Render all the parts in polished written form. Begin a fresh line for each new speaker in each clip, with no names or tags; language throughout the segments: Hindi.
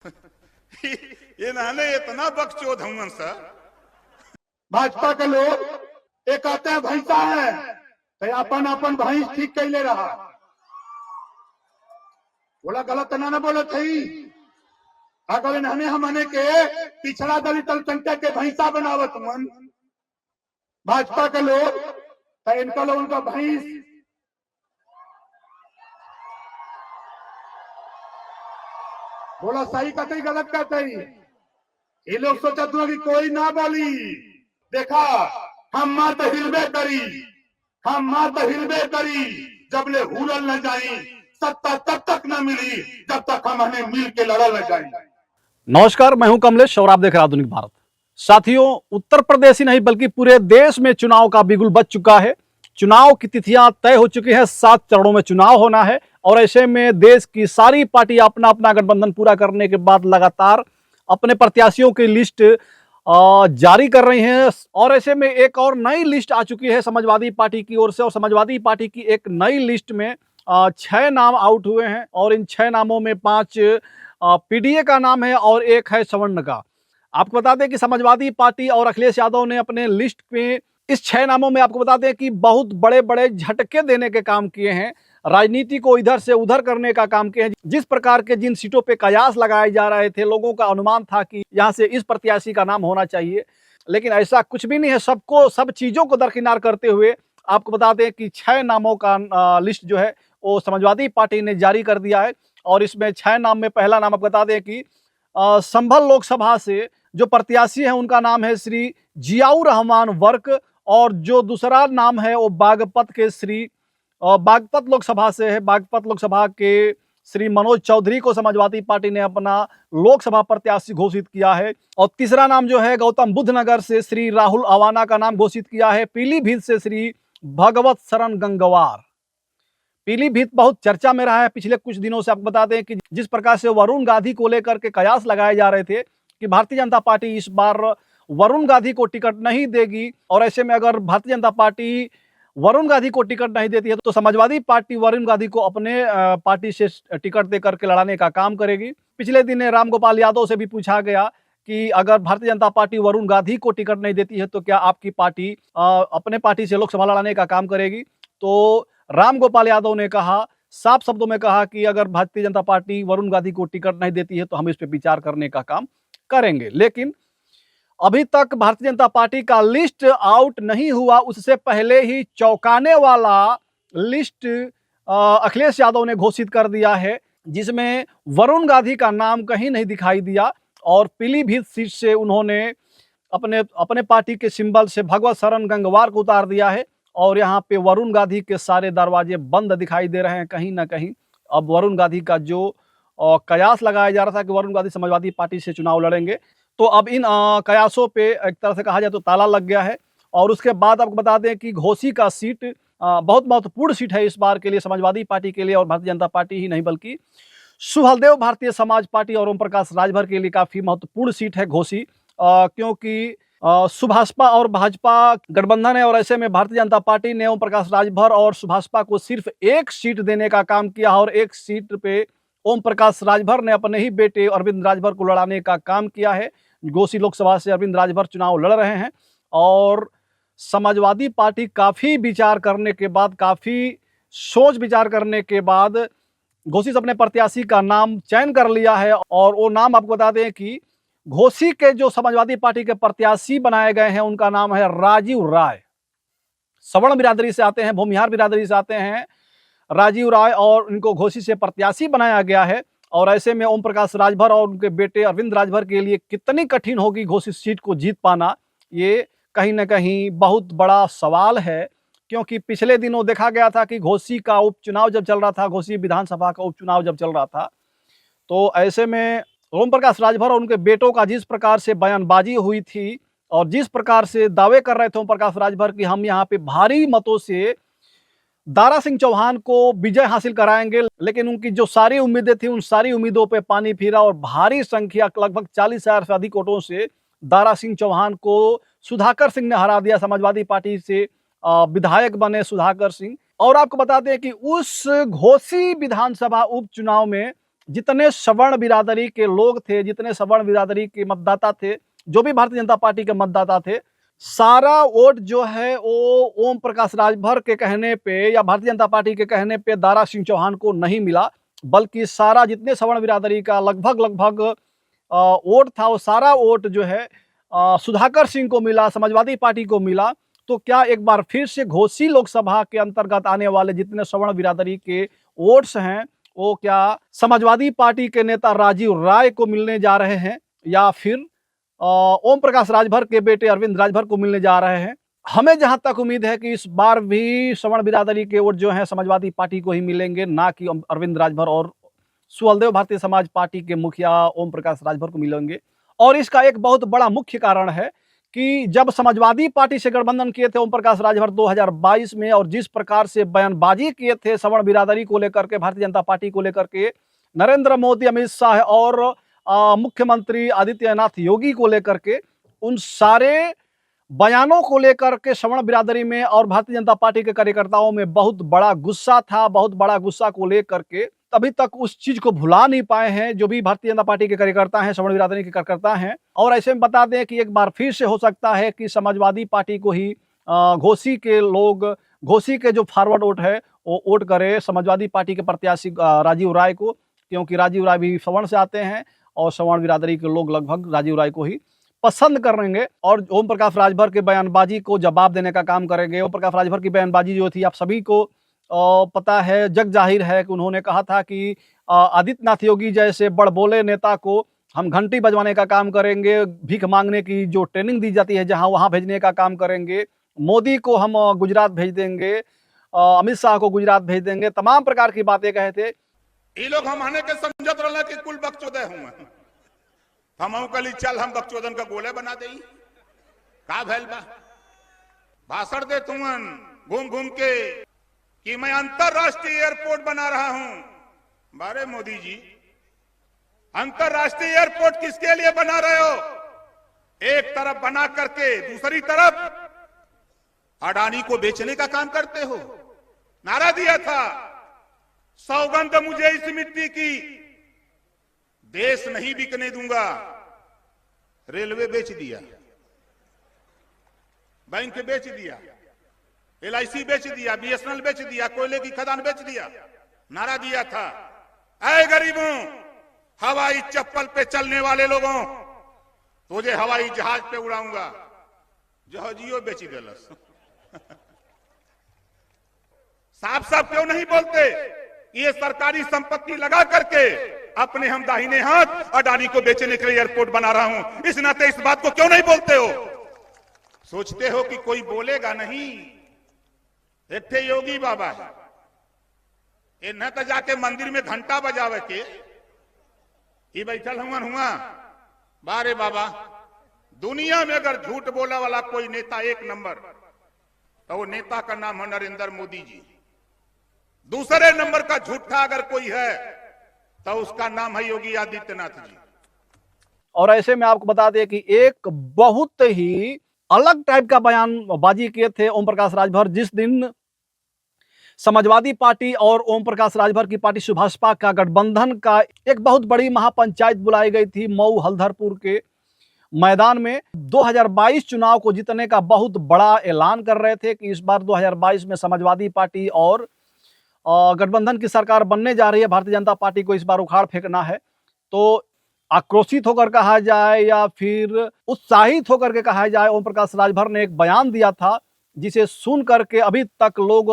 ये नहने इतना बकचोद हम सर।
भाजपा के लोग एक कहते हैं भैंसा है तो अपन अपन भैंस ठीक कैले रहा, बोला गलत ना बोले थी। अगर हमें हमने के पिछड़ा दलित अल्पसंख्यक के भैंसा बनावत मन भाजपा के लोग तो इनका लोगों का भैंस बोला सही कहते ही गलत कहते ही। ये लोग सोचते हैं कि कोई ना बोली, देखा हम मार तो हिलबे करी, हम मार तो हिलबे करी, जब ले हुलल न जाई सत्ता तब तक न मिली जब तक हम हमें मिल के लड़ल न जाए।
नमस्कार, मैं हूं कमलेश और आप देख रहे हैं आधुनिक भारत। साथियों, उत्तर प्रदेश ही नहीं बल्कि पूरे देश में चुनाव का बिगुल बज चुका है। चुनाव की तिथियां तय हो चुकी है, 7 चरणों में चुनाव होना है और ऐसे में देश की सारी पार्टी अपना अपना गठबंधन पूरा करने के बाद लगातार अपने प्रत्याशियों की लिस्ट जारी कर रही हैं। और ऐसे में एक और नई लिस्ट आ चुकी है समाजवादी पार्टी की ओर से, और समाजवादी पार्टी की एक नई लिस्ट में 6 नाम आउट हुए हैं और इन 6 नामों में 5 पीडीए का नाम है और 1 है सवर्ण का। आपको बता दें कि समाजवादी पार्टी और अखिलेश यादव ने अपने लिस्ट में इस 6 नामों में आपको बता दें कि बहुत बड़े बड़े झटके देने के काम किए हैं, राजनीति को इधर से उधर करने का काम किया है। जिस प्रकार के जिन सीटों पे कयास लगाए जा रहे थे, लोगों का अनुमान था कि यहां से इस प्रत्याशी का नाम होना चाहिए, लेकिन ऐसा कुछ भी नहीं है। सबको सब चीजों को दरकिनार करते हुए आपको बता दें कि 6 नामों का लिस्ट जो है वो समाजवादी पार्टी ने जारी कर दिया है। और इसमें 6 नाम में पहला नाम आपको बता दें कि संभल लोकसभा से जो प्रत्याशी हैं उनका नाम है श्री जियाउर रहमान वर्क, और जो दूसरा नाम है वो बागपत के श्री बागपत लोकसभा से है, बागपत लोकसभा के श्री मनोज चौधरी को समाजवादी पार्टी ने अपना लोकसभा प्रत्याशी घोषित किया है। और तीसरा नाम जो है गौतम बुद्ध नगर से श्री राहुल अवाना का नाम घोषित किया है। पीलीभीत से श्री भगवत शरण गंगवार। पीलीभीत बहुत चर्चा में रहा है पिछले कुछ दिनों से। आपको बता दें कि जिस प्रकार से वरुण गांधी को लेकर के कयास लगाए जा रहे थे कि भारतीय जनता पार्टी इस बार वरुण गांधी को टिकट नहीं देगी, और ऐसे में अगर भारतीय जनता पार्टी वरुण गांधी को टिकट नहीं देती है तो समाजवादी पार्टी वरुण गांधी को अपने पार्टी से टिकट देकर के लड़ाने का काम करेगी। पिछले दिन रामगोपाल यादव से भी पूछा गया कि अगर भारतीय जनता पार्टी वरुण गांधी को टिकट नहीं देती है तो क्या आपकी पार्टी अपने पार्टी से लोकसभा लड़ाने का काम करेगी। तो रामगोपाल यादव ने कहा, साफ शब्दों में कहा कि अगर भारतीय जनता पार्टी वरुण गांधी को टिकट नहीं देती है तो हम इस पर विचार करने का काम करेंगे। लेकिन अभी तक भारतीय जनता पार्टी का लिस्ट आउट नहीं हुआ, उससे पहले ही चौंकाने वाला लिस्ट अखिलेश यादव ने घोषित कर दिया है, जिसमें वरुण गांधी का नाम कहीं नहीं दिखाई दिया। और पीलीभीत सीट से उन्होंने अपने पार्टी के सिंबल से भगवत शरण गंगवार को उतार दिया है और यहाँ पे वरुण गांधी के सारे दरवाजे बंद दिखाई दे रहे हैं कहीं ना कहीं। अब वरुण गांधी का जो कयास लगाया जा रहा था कि वरुण गांधी समाजवादी पार्टी से चुनाव लड़ेंगे, तो अब इन कयासों पे एक तरह से कहा जाए तो ताला लग गया है। और उसके बाद आपको बता दें कि घोसी का सीट बहुत महत्वपूर्ण सीट है इस बार के लिए समाजवादी पार्टी के लिए, और भारतीय जनता पार्टी ही नहीं बल्कि सुहलदेव भारतीय समाज पार्टी और ओम प्रकाश राजभर के लिए काफी महत्वपूर्ण सीट है घोसी, क्योंकि सुभाषपा और भाजपा गठबंधन है। और ऐसे में भारतीय जनता पार्टी ने ओम प्रकाश राजभर और सुभाषपा को सिर्फ 1 सीट देने का काम किया और 1 सीट पे ओम प्रकाश राजभर ने अपने ही बेटे अरविंद राजभर को लड़ाने का काम किया है। घोसी लोकसभा से अरविंद राजभर चुनाव लड़ रहे हैं और समाजवादी पार्टी काफी विचार करने के बाद, काफी सोच विचार करने के बाद घोसी से अपने प्रत्याशी का नाम चयन कर लिया है। और वो नाम आपको बता दें कि घोसी के जो समाजवादी पार्टी के प्रत्याशी बनाए गए हैं उनका नाम है राजीव राय। सवर्ण बिरादरी से आते हैं, भूमिहार बिरादरी से आते हैं राजीव राय, और उनको घोसी से प्रत्याशी बनाया गया है। और ऐसे में ओम प्रकाश राजभर और उनके बेटे अरविंद राजभर के लिए कितनी कठिन होगी घोसी सीट को जीत पाना, ये कहीं ना कहीं बहुत बड़ा सवाल है। क्योंकि पिछले दिनों देखा गया था कि घोसी का उपचुनाव जब चल रहा था, घोसी विधानसभा का उपचुनाव जब चल रहा था, तो ऐसे में ओम प्रकाश राजभर और उनके बेटों का जिस प्रकार से बयानबाजी हुई थी और जिस प्रकार से दावे कर रहे थे ओम प्रकाश राजभर कि हम यहाँ पे भारी मतों से दारा सिंह चौहान को विजय हासिल कराएंगे, लेकिन उनकी जो सारी उम्मीदें थी उन सारी उम्मीदों पे पानी फिरा और भारी संख्या लगभग 40,000 से अधिक वोटों से दारा सिंह चौहान को सुधाकर सिंह ने हरा दिया। समाजवादी पार्टी से विधायक बने सुधाकर सिंह। और आपको बता दें कि उस घोसी विधानसभा उपचुनाव में जितने सवर्ण बिरादरी के लोग थे, जितने सवर्ण बिरादरी के मतदाता थे, जो भी भारतीय जनता पार्टी के मतदाता थे, सारा वोट जो है वो ओम प्रकाश राजभर के कहने पे या भारतीय जनता पार्टी के कहने पे दारा सिंह चौहान को नहीं मिला, बल्कि सारा जितने सवर्ण बिरादरी का लगभग वोट था, वो सारा वोट जो है सुधाकर सिंह को मिला, समाजवादी पार्टी को मिला। तो क्या एक बार फिर से घोसी लोकसभा के अंतर्गत आने वाले जितने सवर्ण बिरादरी के वोट्स हैं वो क्या समाजवादी पार्टी के नेता राजीव राय को मिलने जा रहे हैं या फिर ओम प्रकाश राजभर के बेटे अरविंद राजभर को मिलने जा रहे हैं? हमें जहां तक उम्मीद है कि इस बार भी सवर्ण बिरादरी के वोट जो हैं समाजवादी पार्टी को ही मिलेंगे, ना कि अरविंद राजभर और सुहलदेव भारतीय समाज पार्टी के मुखिया ओम प्रकाश राजभर को मिलेंगे। और इसका एक बहुत बड़ा मुख्य कारण है कि जब समाजवादी पार्टी से गठबंधन किए थे ओम प्रकाश राजभर 2022 में, और जिस प्रकार से बयानबाजी किए थे सवर्ण बिरादरी को लेकर के, भारतीय जनता पार्टी को लेकर के, नरेंद्र मोदी, अमित शाह और मुख्यमंत्री आदित्यनाथ योगी को लेकर के, उन सारे बयानों को लेकर के सवर्ण बिरादरी में और भारतीय जनता पार्टी के कार्यकर्ताओं में बहुत बड़ा गुस्सा था। बहुत बड़ा गुस्सा को लेकर के अभी तक उस चीज को भुला नहीं पाए हैं जो भी भारतीय जनता पार्टी के कार्यकर्ता हैं, सवर्ण बिरादरी के कार्यकर्ता हैं। और ऐसे में बता दें कि एक बार फिर से हो सकता है कि समाजवादी पार्टी को ही घोसी के लोग, घोसी के जो फॉरवर्ड वोट है वो वोट करे समाजवादी पार्टी के प्रत्याशी राजीव राय को, क्योंकि राजीव राय भी सवर्ण से आते हैं और सवर्ण बिरादरी के लोग लगभग राजीव राय को ही पसंद करेंगे और ओम प्रकाश राजभर के बयानबाजी को जवाब देने का काम करेंगे। ओम प्रकाश राजभर की बयानबाजी जो थी आप सभी को पता है, जग जाहिर है कि उन्होंने कहा था कि आदित्यनाथ योगी जैसे बड़बोले नेता को हम घंटी बजवाने का काम करेंगे, भीख मांगने की जो ट्रेनिंग दी जाती है जहां वहां भेजने का काम करेंगे, मोदी को हम गुजरात भेज देंगे, अमित शाह को गुजरात भेज देंगे, तमाम प्रकार की बातें कहे थे।
ये लोग हम आने के समझत रहला कि कुल बकचोदे हुआ हम कली चल हम बकचोदन का गोले बना दे का भैल बा भाषण दे तुमन घूम घूम के कि मैं अंतरराष्ट्रीय एयरपोर्ट बना रहा हूं। बारे मोदी जी, अंतरराष्ट्रीय एयरपोर्ट किसके लिए बना रहे हो? एक तरफ बना करके दूसरी तरफ अडानी को बेचने का काम करते हो। नारा दिया था, सौगंध मुझे इस मिट्टी की, देश नहीं बिकने दूंगा। रेलवे बेच दिया, बैंक बेच दिया, LIC बेच दिया, BSNL बेच दिया, कोयले की खदान बेच दिया। नारा दिया था, ऐ गरीबों, हवाई चप्पल पे चलने वाले लोगों, तुझे हवाई जहाज पे उड़ाऊंगा। जहाजियो बेच दिलस। साफ साफ क्यों नहीं बोलते? ये सरकारी संपत्ति लगा करके अपने हम दाहिने हाथ अडानी को बेचने के लिए एयरपोर्ट बना रहा हूं, इस नाते इस बात को क्यों नहीं बोलते हो? सोचते हो कि कोई बोलेगा नहीं। एक योगी बाबा है, ये न तो जाके मंदिर में घंटा बजावे के ही बैठल हुआ। बारे बाबा, दुनिया में अगर झूठ बोला वाला कोई नेता एक नंबर, तो वो नेता का नाम है नरेंद्र मोदी जी। दूसरे नंबर का झूठा अगर कोई है तो उसका नाम है योगी आदित्यनाथ जी।
और ऐसे में आपको बता दें कि एक बहुत ही अलग टाइप का बयानबाजी किए थे ओम प्रकाश राजभर जिस दिन समाजवादी पार्टी और ओम प्रकाश राजभर की पार्टी सुभाषपा का गठबंधन का एक बहुत बड़ी महापंचायत बुलाई गई थी मऊ हल्दरपुर के मैदान में। 2022 चुनाव को जीतने का बहुत बड़ा ऐलान कर रहे थे कि इस बार 2022 में समाजवादी पार्टी और गठबंधन की सरकार बनने जा रही है, भारतीय जनता पार्टी को इस बार उखाड़ फेंकना है। तो आक्रोशित होकर कहा जाए या फिर उत्साहित होकर के कहा जाए, ओम प्रकाश राजभर ने एक बयान दिया था जिसे सुन करके अभी तक लोग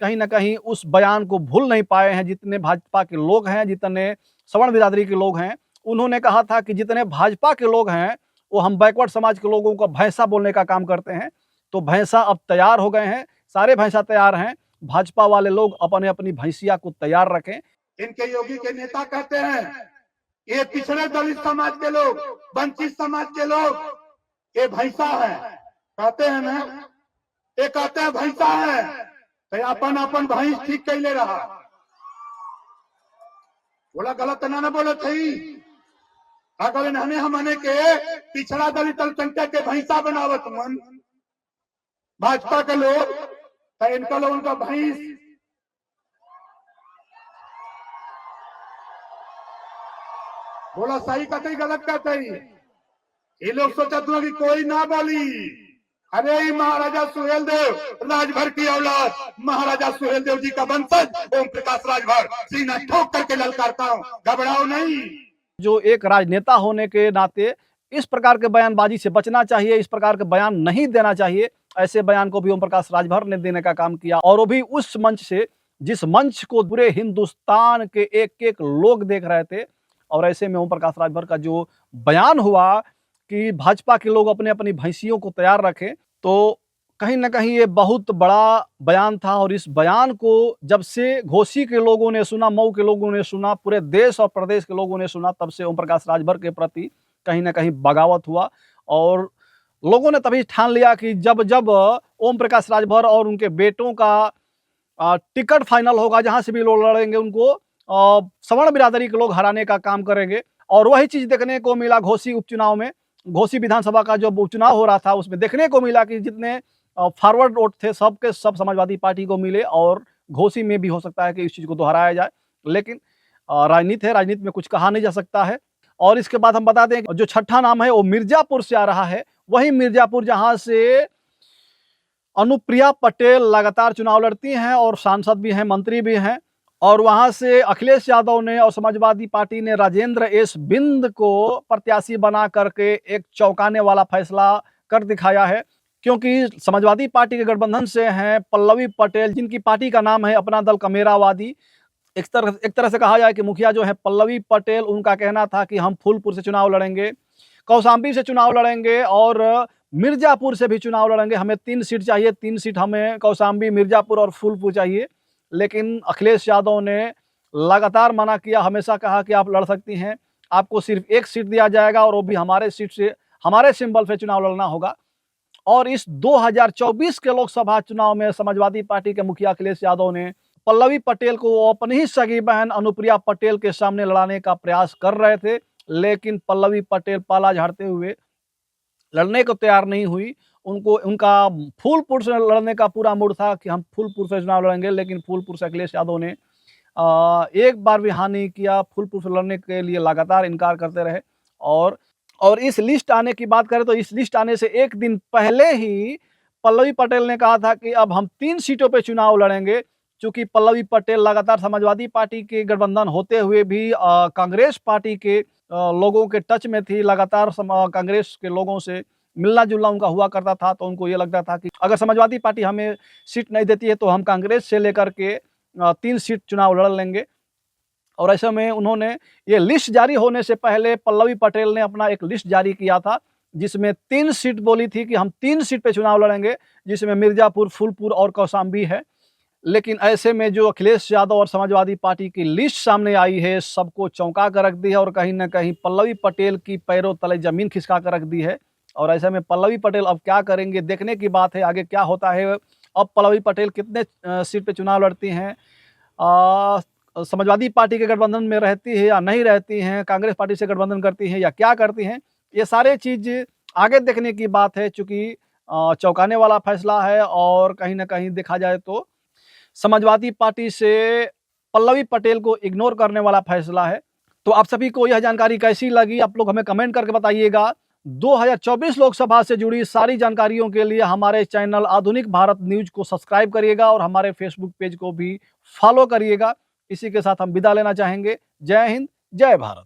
कहीं ना कहीं उस बयान को भूल नहीं पाए हैं। जितने भाजपा के लोग हैं, जितने सवर्ण बिरादरी के लोग हैं, उन्होंने कहा था कि जितने भाजपा के लोग हैं वो हम बैकवर्ड समाज के लोगों को भैंसा बोलने का काम करते हैं। तो भैंसा अब तैयार हो गए हैं, सारे भैंसा तैयार हैं। भाजपा वाले लोग अपने अपनी भैंसिया को तैयार रखें।
इनके योगी के नेता कहते हैं ये पिछड़े दलित समाज के लोग, वंचित समाज के लोग ये भैंसा है, कहते हैं ना, ये कहते हैं भैंसा है, तो अपन अपन भैंस ठीक कैले रहा। बोला गलत ना बोले थे, अगर इन्होंने हमने के पिछड़ा दलित अल्पसंख्यक के भैंसा बनावत मन भाजपा के लोग, तो इनका लोग उनका भैंस बोला सही कहते गलत कहते ये लोग सोचा तुम कि कोई ना बोली। अरे ये महाराजा सुहेलदेव राजभर की औलाद, महाराजा सुहेलदेव जी का वंशज ओम प्रकाश राजभर सीना ठोक करके ललकारता हूँ, घबराओ नहीं।
जो एक राजनेता होने के नाते इस प्रकार के बयानबाजी से बचना चाहिए, इस प्रकार के बयान नहीं देना चाहिए। ऐसे बयान को भी ओम प्रकाश राजभर ने देने का काम किया, और वो भी उस मंच से जिस मंच को पूरे हिंदुस्तान के एक एक लोग देख रहे थे। और ऐसे में ओम प्रकाश राजभर का जो बयान हुआ कि भाजपा के लोग अपने अपनी भैंसियों को तैयार रखें, तो कहीं ना कहीं ये बहुत बड़ा बयान था। और इस बयान को जब से घोसी के लोगों ने सुना, मऊ के लोगों ने सुना, पूरे देश और प्रदेश के लोगों ने सुना, तब से ओम प्रकाश राजभर के प्रति कहीं ना कहीं बगावत हुआ। और लोगों ने तभी ठान लिया कि जब जब ओम प्रकाश राजभर और उनके बेटों का टिकट फाइनल होगा, जहां से भी लोग लड़ेंगे उनको सवर्ण बिरादरी के लोग हराने का काम करेंगे। और वही चीज देखने को मिला घोसी उपचुनाव में। घोसी विधानसभा का जो उपचुनाव हो रहा था उसमें देखने को मिला कि जितने फॉरवर्ड वोट थे सबके सब समाजवादी पार्टी को मिले। और घोसी में भी हो सकता है कि इस चीज को दोहराया जाए, लेकिन राजनीति है, राजनीति में कुछ कहा नहीं जा सकता है। और इसके बाद हम बता दें जो छठा नाम है वो मिर्जापुर से आ रहा है। वही मिर्जापुर जहां से अनुप्रिया पटेल लगातार चुनाव लड़ती हैं और सांसद भी हैं, मंत्री भी हैं। और वहां से अखिलेश यादव ने और समाजवादी पार्टी ने राजेंद्र एस बिंद को प्रत्याशी बना करके एक चौंकाने वाला फैसला कर दिखाया है। क्योंकि समाजवादी पार्टी के गठबंधन से हैं पल्लवी पटेल, जिनकी पार्टी का नाम है अपना दल कमेरावादी। एक तरह से कहा जाए कि मुखिया जो है पल्लवी पटेल, उनका कहना था कि हम फूलपुर से चुनाव लड़ेंगे, कौशाम्बी से चुनाव लड़ेंगे और मिर्जापुर से भी चुनाव लड़ेंगे। हमें 3 सीट चाहिए, 3 सीट हमें कौशाम्बी, मिर्जापुर और फूलपुर चाहिए। लेकिन अखिलेश यादव ने लगातार मना किया, हमेशा कहा कि आप लड़ सकती हैं, आपको सिर्फ 1 सीट दिया जाएगा और वो भी हमारे सीट से, हमारे सिंबल से चुनाव लड़ना होगा। और इस 2024 के लोकसभा चुनाव में समाजवादी पार्टी के मुखिया अखिलेश यादव ने पल्लवी पटेल को अपनी ही सगी बहन अनुप्रिया पटेल के सामने लड़ाने का प्रयास कर रहे थे। लेकिन पल्लवी पटेल पाला झाड़ते हुए लड़ने को तैयार नहीं हुई। उनका फूलपुर से लड़ने का पूरा मूड था कि हम फूलपुर से चुनाव लड़ेंगे। लेकिन फूलपुर से अखिलेश यादव ने एक बार भी हाँ नहीं किया, फूलपुर से लड़ने के लिए लगातार इनकार करते रहे। और इस लिस्ट आने की बात करें तो इस लिस्ट आने से एक दिन पहले ही पल्लवी पटेल ने कहा था कि अब हम 3 सीटों पे चुनाव लड़ेंगे। चूंकि पल्लवी पटेल लगातार समाजवादी पार्टी के गठबंधन होते हुए भी कांग्रेस पार्टी के लोगों के टच में थी, लगातार कांग्रेस के लोगों से मिलना जुलना उनका हुआ करता था। तो उनको ये लगता था कि अगर समाजवादी पार्टी हमें सीट नहीं देती है तो हम कांग्रेस से लेकर के 3 सीट चुनाव लड़ लेंगे। और ऐसे में उन्होंने ये लिस्ट जारी होने से पहले पल्लवी पटेल ने अपना एक लिस्ट जारी किया था, जिसमें 3 सीट बोली थी कि हम 3 सीट पे चुनाव लड़ेंगे, जिसमें मिर्जापुर, फूलपुर और कौशाम्बी है। लेकिन ऐसे में जो अखिलेश यादव और समाजवादी पार्टी की लिस्ट सामने आई है, सबको चौंका कर रख दी है और कहीं ना कहीं पल्लवी पटेल की पैरों तले जमीन खिसका कर रख दी है। और ऐसे में पल्लवी पटेल अब क्या करेंगे, देखने की बात है आगे क्या होता है। अब पल्लवी पटेल कितने सीट पे चुनाव लड़ती हैं, समाजवादी पार्टी के गठबंधन में रहती है या नहीं रहती हैं, कांग्रेस पार्टी से गठबंधन करती हैं या क्या करती हैं, ये सारे चीज आगे देखने की बात है। चूंकि चौंकाने वाला फैसला है और कहीं ना कहीं देखा जाए तो समाजवादी पार्टी से पल्लवी पटेल को इग्नोर करने वाला फैसला है। तो आप सभी को यह जानकारी कैसी लगी, आप लोग हमें कमेंट करके बताइएगा। 2024 लोकसभा से जुड़ी सारी जानकारियों के लिए हमारे चैनल आधुनिक भारत न्यूज को सब्सक्राइब करिएगा और हमारे फेसबुक पेज को भी फॉलो करिएगा। इसी के साथ हम विदा लेना चाहेंगे। जय हिंद, जय भारत।